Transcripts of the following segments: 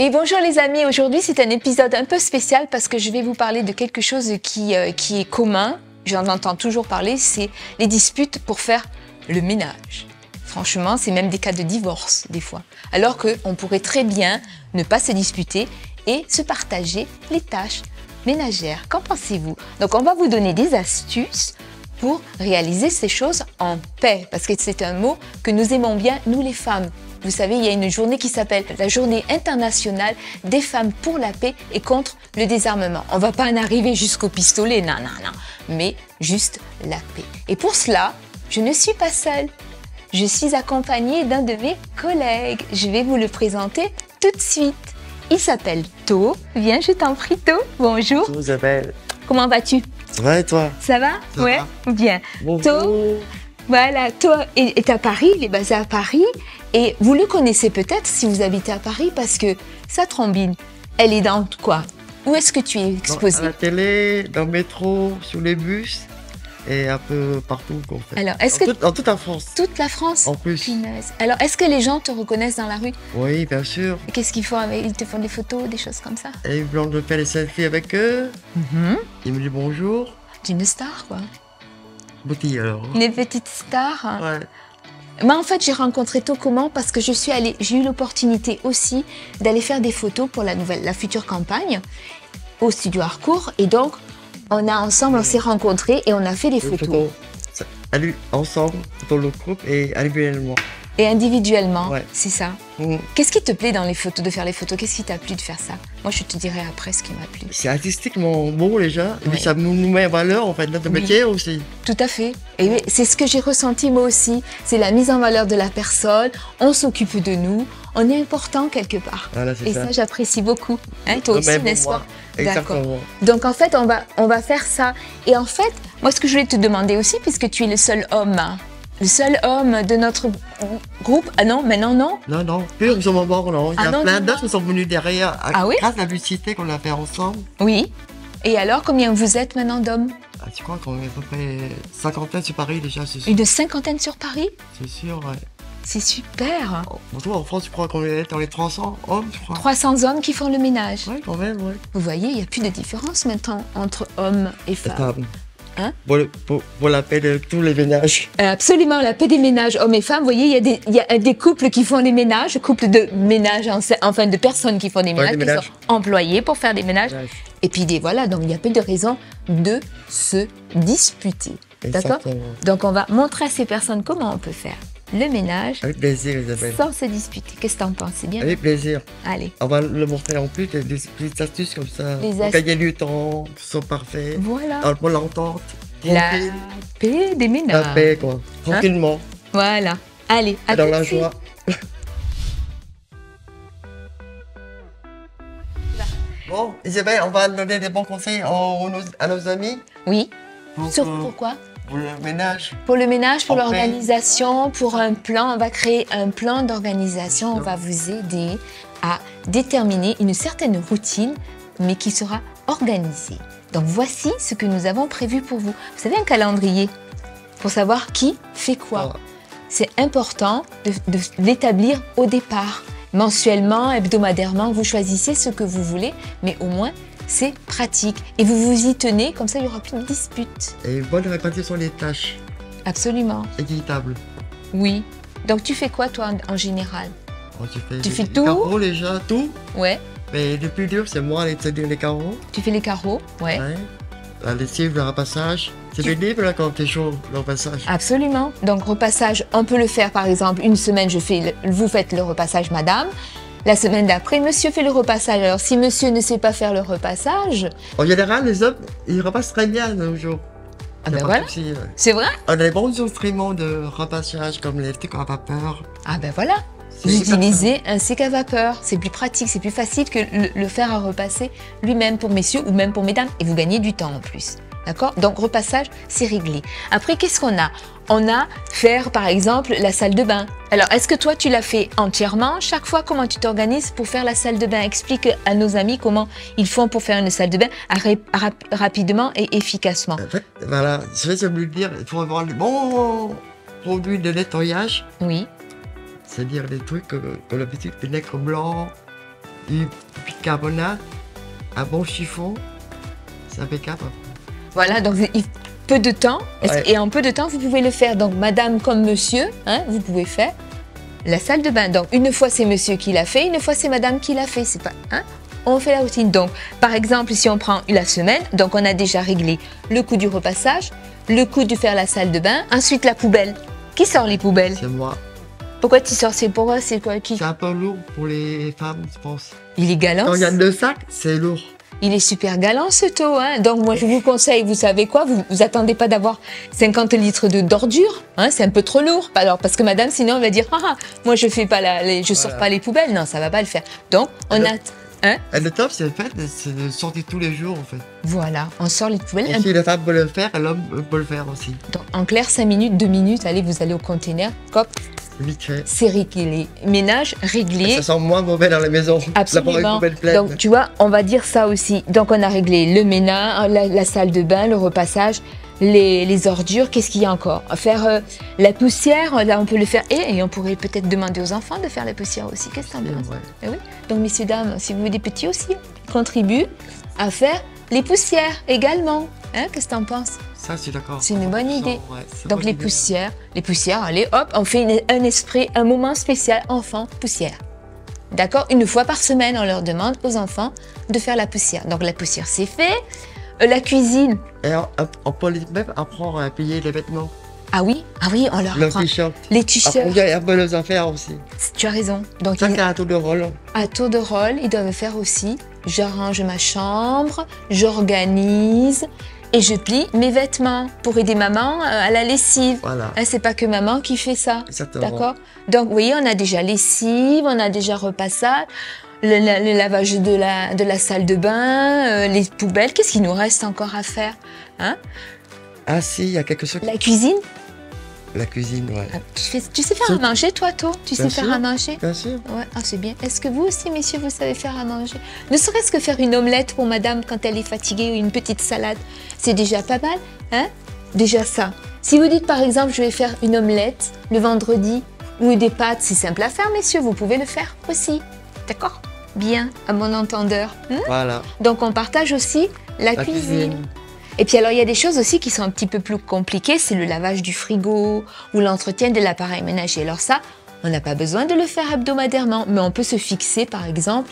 Et bonjour les amis, aujourd'hui c'est un épisode un peu spécial parce que je vais vous parler de quelque chose qui est commun, j'en entends toujours parler, c'est les disputes pour faire le ménage. Franchement, c'est même des cas de divorce des fois. Alors qu'on pourrait très bien ne pas se disputer et se partager les tâches ménagères. Qu'en pensez-vous? Donc on va vous donner des astuces pour réaliser ces choses en paix, parce que c'est un mot que nous aimons bien, nous les femmes. Vous savez, il y a une journée qui s'appelle la Journée internationale des femmes pour la paix et contre le désarmement. On ne va pas en arriver jusqu'au pistolet, non, mais juste la paix. Et pour cela, je ne suis pas seule. Je suis accompagnée d'un de mes collègues. Je vais vous le présenter tout de suite. Il s'appelle To. Viens, je t'en prie, To. Bonjour. Bonjour Isabelle. Comment vas-tu? Ça va et toi? Ça va? Ouais, bien. Bonjour. To, voilà, To est à Paris, il est basé à Paris. Et vous le connaissez peut-être si vous habitez à Paris parce que sa trombine, elle est dans quoi? Où est-ce que tu es exposé? À la télé, dans le métro, sur les bus et un peu partout en fait. Alors, est-ce que Dans toute la France. toute la France? En plus. Punaise. Alors, est-ce que les gens te reconnaissent dans la rue? Oui, bien sûr. Qu'est-ce qu'ils font avec? Ils te font des photos, des choses comme ça? Et ils veulent de faire des selfies avec eux. Ils me disent bonjour. Tu es une star, quoi. Boutique alors. Une petite star. Ouais. Moi, en fait, j'ai rencontré To comment? Parce que j'ai eu l'opportunité aussi d'aller faire des photos pour la future campagne au studio Harcourt. Et donc, on s'est rencontrés et on a fait des photos. Ensemble, dans le groupe et individuellement. Et individuellement, Ouais. c'est ça. Mm. Qu'est-ce qui te plaît dans les photos, de faire les photos? Qu'est-ce qui t'a plu de faire ça? Moi, je te dirai après ce qui m'a plu. C'est artistiquement beau déjà. Et puis Ouais. ça nous met en valeur en fait, notre Oui. métier aussi. Tout à fait. Et c'est ce que j'ai ressenti moi aussi. C'est la mise en valeur de la personne. On s'occupe de nous. On est important quelque part. Voilà, c'est Et ça, j'apprécie beaucoup. Hein, toi Non, aussi, mais pour n'est-ce moi. pas? Exactement. Donc en fait, on va faire ça. Et en fait, moi, ce que je voulais te demander aussi, puisque tu es le seul homme de notre groupe. Ah non, maintenant non. Non, plus au moment, non. Il y a non, plein dis-moi. d'autres qui sont venus derrière. Ah oui? Grâce à la publicité qu'on a fait ensemble. Oui. Et alors, combien vous êtes maintenant d'hommes? Ah, tu crois qu'on est à peu près 50 sur Paris déjà, c'est sûr. Une cinquantaine sur Paris? C'est sûr, ouais. C'est super. Bon, toi, en France, tu crois qu'on est dans les 300 hommes, je crois? 300 hommes qui font le ménage. Ouais, quand même, ouais. Vous voyez, il n'y a plus de différence maintenant entre hommes et femmes. Attends. Hein? Pour la paix de tous les ménages. Absolument, la paix des ménages, hommes et femmes. Vous voyez, il y a des couples qui font les ménages, couples de ménages, enfin de personnes qui font des ménages, des qui ménages. sont employés pour faire des ménages. Ouais. Et puis voilà, donc il n'y a pas de raison de se disputer. D'accord? Exactement. Donc on va montrer à ces personnes comment on peut faire le ménage Avec plaisir, Isabelle. sans se disputer. Qu'est-ce que t'en penses? C'est bien? Avec plaisir. Allez, On va le montrer en plus, des petites astuces comme ça. Des Pour gagner du temps, qui sont parfaits. voilà. Pour l'entente. La Tranquille. paix des La ménages. paix, quoi. Tranquillement. Voilà. Allez, à Dans tout de la suite. joie. Bon, Isabelle, on va donner des bons conseils à nos amis Oui. pour, Pourquoi? pour le ménage. Pour le ménage, pour Après. l'organisation, pour un plan, on va créer un plan d'organisation. On va vous aider à déterminer une certaine routine, mais qui sera organisée. Donc voici ce que nous avons prévu pour vous. Vous savez, un calendrier pour savoir qui fait quoi. Ah. C'est important de l'établir au départ. Mensuellement, hebdomadairement, vous choisissez ce que vous voulez, mais au moins, c'est pratique. Et vous vous y tenez, comme ça, il n'y aura plus de dispute. Et une bonne répartition des tâches. Absolument. Équitable. Oui. Donc tu fais quoi, toi, en général? Oh, Tu fais les tout? carreaux déjà, tout. Ouais. Mais le plus dur, c'est moi, c'est-à-dire les carreaux. Tu fais les carreaux? Ouais. Ouais. La lessive, le repassage. C'est pénible là, quand t'es chaud, le repassage. Absolument. Donc repassage, on peut le faire par exemple une semaine, vous faites le repassage madame. La semaine d'après, monsieur fait le repassage. Alors si monsieur ne sait pas faire le repassage, En général, les hommes, ils repassent très bien nos jours. ah ben voilà, Aussi, c'est vrai? on a des bons instruments de repassage comme les trucs à vapeur. Ah ben voilà. C'est Vous super utilisez un sec à vapeur, c'est plus pratique, c'est plus facile que le faire à repasser lui-même pour messieurs ou même pour mesdames. Et vous gagnez du temps en plus. D'accord? Donc repassage, c'est réglé. Après, qu'est-ce qu'on a? On a faire par exemple la salle de bain. Alors, est-ce que toi tu l'as fait entièrement chaque fois? Comment tu t'organises pour faire la salle de bain? Explique à nos amis comment ils font pour faire une salle de bain rapidement et efficacement. En fait, voilà, je vais vous le dire, il faut avoir le bon produit de nettoyage, Oui, c'est-à-dire des trucs comme le petit vinaigre blanc, une bicarbonate, un bon chiffon, c'est impeccable. Voilà, donc peu de temps, Ouais. et en peu de temps, vous pouvez le faire. Donc, madame comme monsieur, hein, vous pouvez faire la salle de bain. Donc, une fois, c'est monsieur qui l'a fait, une fois, c'est madame qui l'a fait. C'est pas, hein, on fait la routine. Donc, par exemple, si on prend la semaine, donc on a déjà réglé le coût du repassage, le coût de faire la salle de bain, ensuite la poubelle. Qui sort les poubelles? C'est moi. Pourquoi tu sors? C'est pourquoi? C'est quoi qui? C'est un peu lourd pour les femmes, je pense. Il est galant. Quand il y a 2 sacs, c'est lourd. Il est super galant ce taux, hein. Donc moi je vous conseille, vous savez quoi, vous attendez pas d'avoir 50 litres d'ordures, hein, c'est un peu trop lourd. Alors parce que madame sinon elle va dire moi je fais pas je sors pas les poubelles, non ça va pas le faire. Donc on a Et le top, c'est le fait de sortir tous les jours, en fait. voilà, on sort les poubelles. Et si la femme peut le faire, l'homme peut le faire aussi. Donc, en clair 5 minutes, 2 minutes, allez vous allez au container, cop, Vite fait. c'est réglé, ménage réglé. Ça sent moins mauvais dans la maison. Absolument. D'avoir une poubelle pleine. Donc, tu vois, on va dire ça aussi. Donc, on a réglé le ménage, la salle de bain, le repassage, les ordures. Qu'est-ce qu'il y a encore? Faire la poussière, là, on peut le faire. Et on pourrait peut-être demander aux enfants de faire la poussière aussi. Qu'est-ce que t'en penses? Ouais. Eh oui. Donc, messieurs, dames, si vous voulez des petits aussi, contribuent à faire les poussières également. Hein, qu'est-ce que t'en penses? Ça, je suis d'accord. C'est une bonne idée. Ouais, c'est Donc, bonne idée. les poussières, allez, hop, on fait un moment spécial enfant poussière. D'accord? Une fois par semaine, on leur demande aux enfants de faire la poussière. Donc, la poussière, c'est fait. La cuisine. Et on peut même apprendre à plier les vêtements. Ah oui, on leur Le apprend. t-shirt. Les Après, t-shirts. il y a un peu les affaires aussi. Tu as raison. Donc, Ça, c'est un tour de rôle. à tour de rôle, ils doivent faire aussi. J'arrange ma chambre, j'organise et je plie mes vêtements pour aider maman à la lessive. Voilà. Hein, c'est pas que maman qui fait ça. Exactement. D'accord? Donc, vous voyez, on a déjà lessive, on a déjà repassage, le lavage de la salle de bain, les poubelles. Qu'est-ce qu'il nous reste encore à faire? Hein? Ah si, il y a quelque chose. La cuisine? La cuisine, ouais. Ah, tu sais faire à manger, toi, To? Tu sais Bien faire sûr. à manger? Bien sûr. Ouais, c'est bien. Est-ce que vous aussi, messieurs, vous savez faire à manger? Ne serait-ce que faire une omelette pour madame quand elle est fatiguée ou une petite salade, c'est déjà pas mal, hein? Déjà ça. Si vous dites par exemple, je vais faire une omelette le vendredi ou des pâtes, c'est simple à faire, messieurs, vous pouvez le faire aussi. D'accord? Bien, à mon entendeur. Voilà. Donc on partage aussi la cuisine. Et puis alors, il y a des choses aussi qui sont un petit peu plus compliquées, c'est le lavage du frigo ou l'entretien de l'appareil ménager. Alors ça, on n'a pas besoin de le faire hebdomadairement, mais on peut se fixer, par exemple,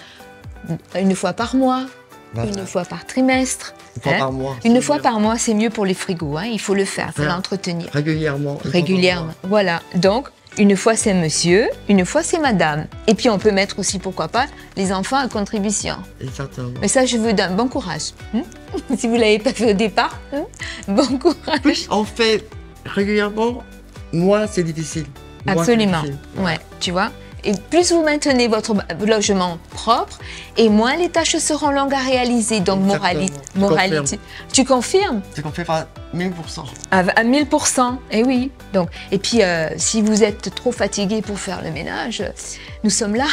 une fois par mois, Voilà. une fois par trimestre. Une fois hein. par mois. Une c'est fois bien. par mois, c'est mieux pour les frigos, hein. Il faut le faire, il faut Faire. l'entretenir Régulièrement. Une fois par régulièrement. mois. Voilà, donc une fois c'est monsieur, une fois c'est madame. Et puis on peut mettre aussi, pourquoi pas, les enfants à contribution. Exactement. Mais ça, je vous donne bon courage. Si vous ne l'avez pas fait au départ, bon courage. Plus on fait régulièrement, moins c'est difficile. Moins c'est Absolument. difficile. Ouais, tu vois. Et plus vous maintenez votre logement propre, et moins les tâches seront longues à réaliser. Donc, Exactement. moralité. Tu confirmes? C'est qu'on fait par 1000%. À 1000%. Et oui. Donc, et puis, si vous êtes trop fatigué pour faire le ménage, nous sommes là.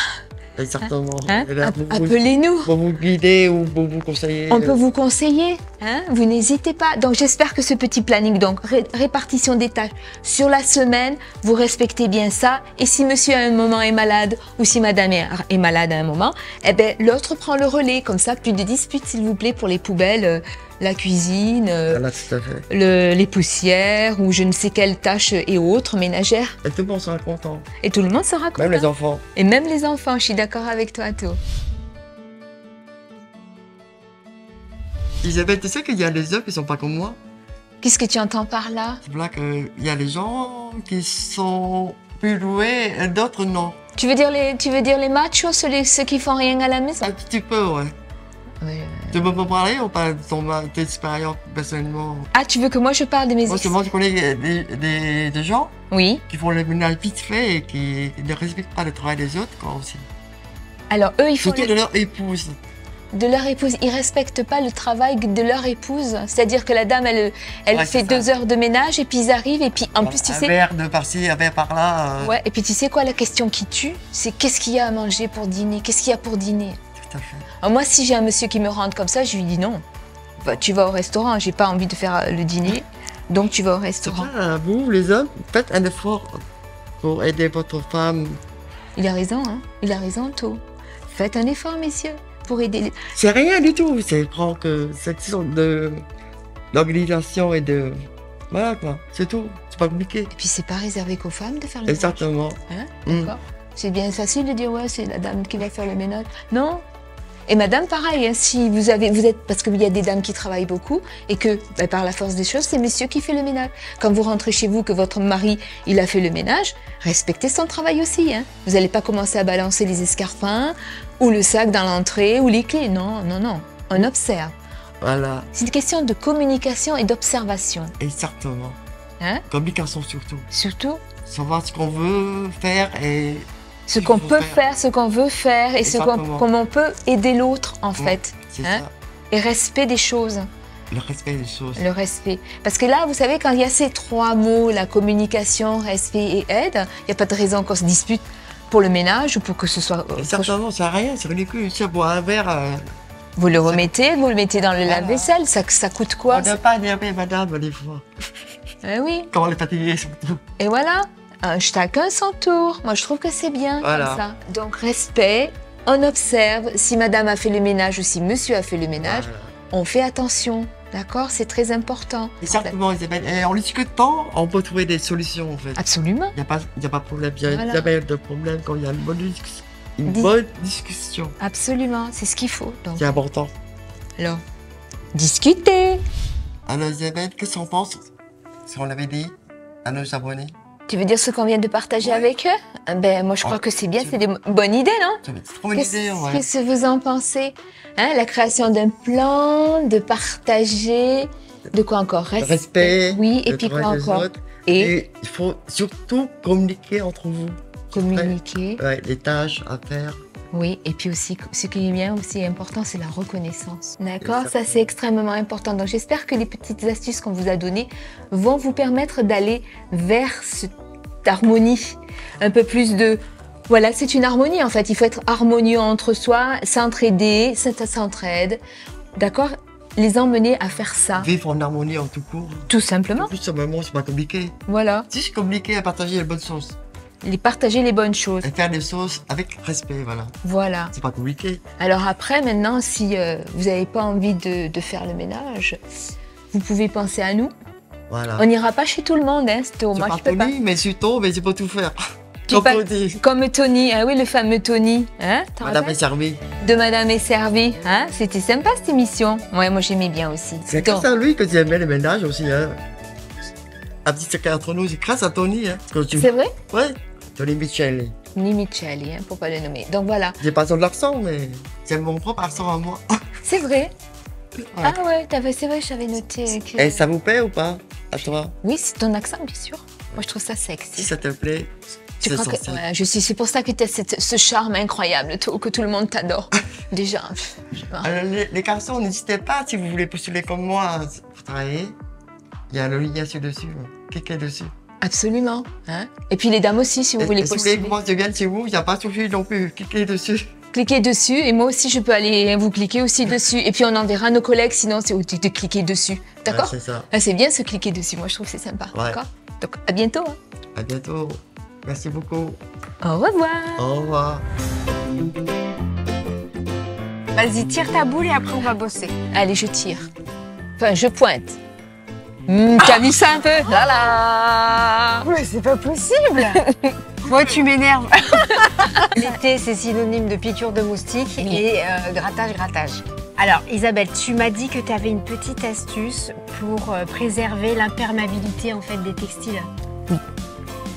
Exactement. Hein? Et là, pour vous- Appelez-nous. pour vous guider ou pour vous conseiller. On peut vous conseiller, hein? Vous n'hésitez pas. Donc j'espère que ce petit planning, donc répartition des tâches sur la semaine, vous respectez bien ça. Et si monsieur à un moment est malade ou si madame est malade à un moment, eh ben l'autre prend le relais. Comme ça, plus de disputes s'il vous plaît pour les poubelles, la cuisine, Voilà, tout à fait. les poussières ou je ne sais quelles tâches et autres ménagères. Et tout le monde sera content. Et tout le monde sera content. Même les enfants. Et même les enfants, je suis d'accord avec toi, To. Isabelle, tu sais qu'il y a des hommes qui sont pas comme moi. Qu'est-ce que tu entends par là? C'est là qu'il y a des gens qui sont plus doués et d'autres non. Tu veux dire les machos, ceux qui font rien à la maison? Un petit peu, ouais. Ouais. Tu peux me parler ou pas de ton expérience personnellement? Ah, tu veux que moi je parle de mes Moi, je connais des gens Oui. qui font le ménage vite fait et qui ne respectent pas le travail des autres, quoi, aussi. Alors eux, ils font Surtout de leur épouse. de leur épouse. Ils respectent pas le travail de leur épouse. C'est-à-dire que la dame, elle Ouais, fait c'est 2 ça. heures de ménage et puis ils arrivent et puis en plus tu Un sais. verre de par-ci, un verre par-là. Ouais. Et puis tu sais quoi, la question qui tue, c'est qu'est-ce qu'il y a à manger pour dîner? Qu'est-ce qu'il y a pour dîner? Tout à fait. Alors, moi, si j'ai un monsieur qui me rentre comme ça, je lui dis non. Bah, tu vas au restaurant. J'ai pas envie de faire le dîner, donc tu vas au C'est restaurant. ça, vous, les hommes, faites un effort pour aider votre femme. Il a raison, hein. Il a raison, To. Faites un effort, messieurs, pour aider. C'est rien du tout, c'est prendre que cette sorte d'organisation et de... Voilà quoi, c'est tout, c'est pas compliqué. Et puis c'est pas réservé qu'aux femmes de faire le ménage. Exactement. Hein? D'accord. C'est bien facile de dire ouais, c'est la dame qui va faire le ménage. Non. Et madame, pareil, hein, si vous êtes, parce qu'il y a des dames qui travaillent beaucoup et que, ben, par la force des choses, c'est monsieur qui fait le ménage. Quand vous rentrez chez vous, que votre mari, il a fait le ménage, respectez son travail aussi. Hein. Vous n'allez pas commencer à balancer les escarpins ou le sac dans l'entrée ou les clés. Non, non, non. On observe. Voilà. C'est une question de communication et d'observation. Exactement. Hein? Communication surtout. Surtout. Savoir ce qu'on veut faire et... Ce qu'on peut faire, ce qu'on veut faire et comment on peut aider l'autre en fait. C'est hein? ça. Et respect des choses. Le respect des choses. Le respect. Parce que là, vous savez, quand il y a ces trois mots, la communication, respect et aide, il n'y a pas de raison qu'on se dispute pour le ménage ou pour que ce soit... Certainement, ça n'a rien, c'est ridicule. Si on boit un verre... vous le remettez, vous le mettez dans le lave-vaisselle, ça coûte quoi? On n'a pas énervé madame des fois. Oui. Quand on est fatigué surtout. Et voilà. Chacun son tour. Moi, je trouve que c'est bien comme ça. Donc, respect, on observe. Si madame a fait le ménage ou si monsieur a fait le ménage, on fait attention. D'accord? C'est très important. Exactement, Isabelle. Et en discutant, on peut trouver des solutions, en fait. Absolument. Il n'y a pas de problème. Il n'y a jamais de problème quand il y a une bonne discussion. Absolument, c'est ce qu'il faut. C'est important. Alors, discuter. Alors, Isabelle, qu'est-ce qu'on pense? Ce qu'on avait dit à nos abonnés. Tu veux dire ce qu'on vient de partager avec eux? Ben, moi, je crois que c'est bien, c'est des bonnes idées, non? C'est une bonne idée, ouais. Qu'est-ce que vous en pensez? Hein, la création d'un plan, de partager, de quoi encore? Respect. Oui, et puis quoi encore? Et il faut surtout communiquer entre vous. Communiquer. Ouais, les tâches à faire. Oui, et puis aussi, ce qui est bien aussi important, c'est la reconnaissance. D'accord? Ça, c'est extrêmement important. Donc, j'espère que les petites astuces qu'on vous a données vont vous permettre d'aller vers cette harmonie. Un peu plus de... Voilà, c'est une harmonie, en fait. Il faut être harmonieux entre soi, s'entraider, s'entraide. D'accord? Les emmener à faire ça. Vivre en harmonie en tout court. Tout simplement. En plus, ce moment, c'est pas compliqué. Voilà. Si je communiquer à partager les bonnes choses. Partager les bonnes choses. Et faire des choses avec respect, voilà. Voilà. C'est pas compliqué. Alors après, maintenant, si vous n'avez pas envie de faire le ménage, vous pouvez penser à nous. Voilà. On n'ira pas chez tout le monde, hein, Sto. Moi, je peux pas. Mais surtout, mais je peux tout faire. Comme Tony, ah oui, le fameux Tony. Hein, Madame est servie. De Madame est servie. Hein, c'était sympa cette émission. Ouais, moi j'aimais bien aussi. C'est grâce à lui que j'aimais le ménage aussi. Hein. Un petit secret entre nous, c'est grâce à Tony. Hein. C'est vrai? Ouais. Tony Micheli. Ni Micheli, hein, pour pas le nommer. Donc voilà. J'ai pas son accent, mais j'aime mon propre accent à moi. C'est vrai? Ouais. Ah ouais, c'est vrai, j'avais noté. Que... Et ça vous plaît ou pas, à toi? Oui, c'est ton accent, bien sûr. Moi, je trouve ça sexy. Si ça te plaît, c'est censé. Ouais, c'est pour ça que tu as ce charme incroyable, que tout le monde t'adore. Déjà. Alors, les garçons, n'hésitez pas, si vous voulez postuler comme moi pour travailler. Il y a le lien dessus, cliquez dessus. Absolument. Hein? Et puis les dames aussi, si vous voulez postuler. Si vous voulez que moi je vienne chez vous, il n'y a pas de souci non plus, cliquez dessus. Cliquez dessus et moi aussi je peux aller vous cliquer aussi dessus. Et puis on enverra nos collègues, sinon c'est de cliquer dessus. D'accord? Ouais, c'est ça. Ah, c'est bien se cliquer dessus, moi je trouve que c'est sympa. Ouais. D'accord? Donc à bientôt. Hein. À bientôt. Merci beaucoup. Au revoir. Au revoir. Vas-y, tire ta boule et après on va bosser. Allez, je tire. Enfin, je pointe. T'as vu ça un peu? Voilà. Mais c'est pas possible. Moi, tu m'énerves. L'été, c'est synonyme de piqûre de moustique et grattage. Alors, Isabelle, tu m'as dit que tu avais une petite astuce pour préserver l'imperméabilité en fait des textiles. Oui.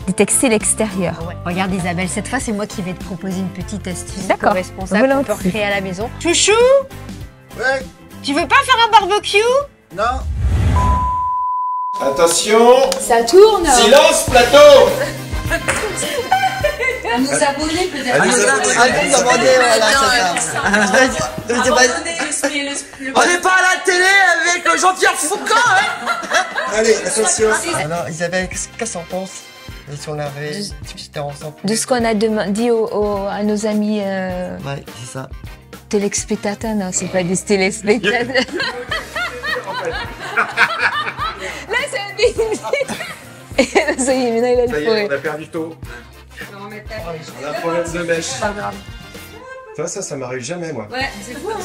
Des textiles extérieurs. Ouais. Regarde, Isabelle, cette fois, c'est moi qui vais te proposer une petite astuce. D'accord. Responsable qu'on peut recréer à la maison. Chouchou. Ouais. Tu veux pas faire un barbecue? Non. Attention. Ça tourne. Silence, plateau. À nos abonnés peut-être. À nous demander, voilà, On n'est pas à la télé avec Jean-Pierre Foucault, hein. Allez, attention. Alors, Isabelle, qu'est-ce qu'on pense si on avait discuté ensemble? De ce qu'on a dit à nos amis Ouais, c'est ça. téléspectateurs. Non, c'est pas des téléspectateurs. Là, c'est un business. Ça y est, maintenant il a le Ça y est, on a perdu tôt. On a un problème de mèche. Pas grave. Toi, ça m'arrive jamais, moi. Ouais, c'est fou, hein.